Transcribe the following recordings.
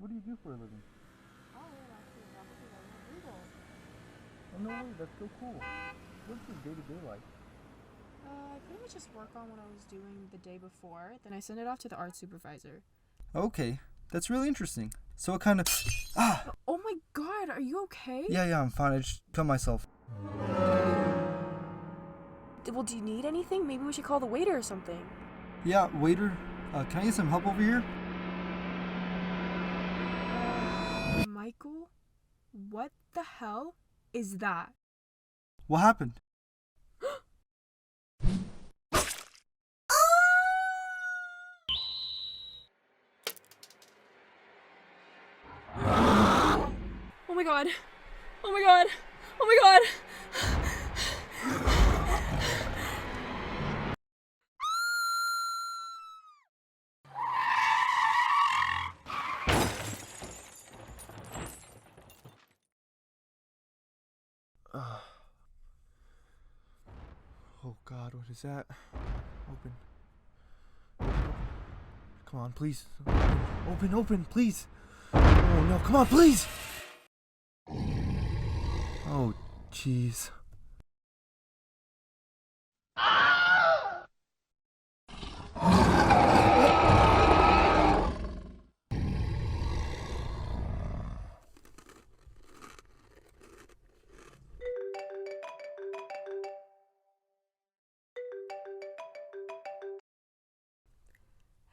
What do you do for a living? Oh, yeah, actually, I'm a Google. Oh, no way, that's so cool. What's your day-to-day like? I pretty much just work on what I was doing the day before, then I send it off to the art supervisor. Okay, that's really interesting. So what kind of... Ah! Oh my god, are you okay? Yeah, I'm fine. I just cut myself. Well, do you need anything? Maybe we should call the waiter or something. Yeah, waiter, can I get some help over here? Michael? What the hell is that? What happened? Oh my god. Oh my god. Oh my god. Oh God, what is that? Open. Come on, please. Open, please. Oh no, come on, please. Oh, jeez.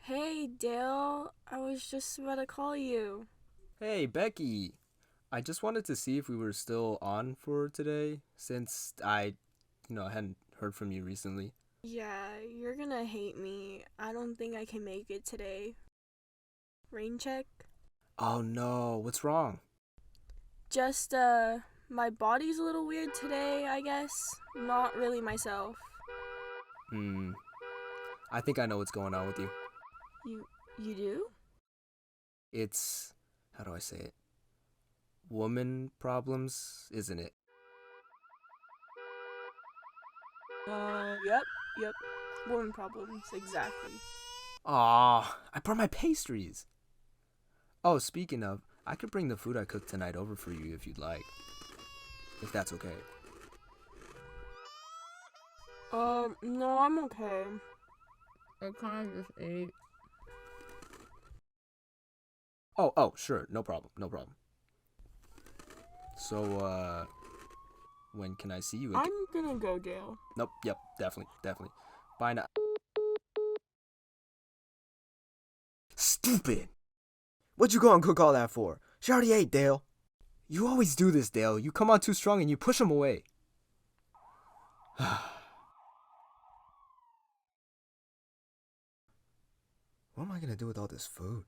Hey, Dale. I was just about to call you. Hey, Becky. I just wanted to see if we were still on for today since I hadn't heard from you recently. Yeah, you're gonna hate me. I don't think I can make it today. Rain check? Oh no, what's wrong? Just, my body's a little weird today, I guess. Not really myself. I think I know what's going on with you. You do? It's, how do I say it? Woman problems, isn't it? Yep. Woman problems, exactly. Aw, I brought my pastries. Oh, speaking of, I could bring the food I cooked tonight over for you if you'd like. If that's okay. No, I'm okay. I kinda just ate. Oh, sure, no problem. So, when can I see you again? I'm gonna go, Dale. Nope, yep, definitely. Bye now. Stupid! What'd you go and cook all that for? She already ate, Dale. You always do this, Dale. You come on too strong and you push him away. What am I gonna do with all this food?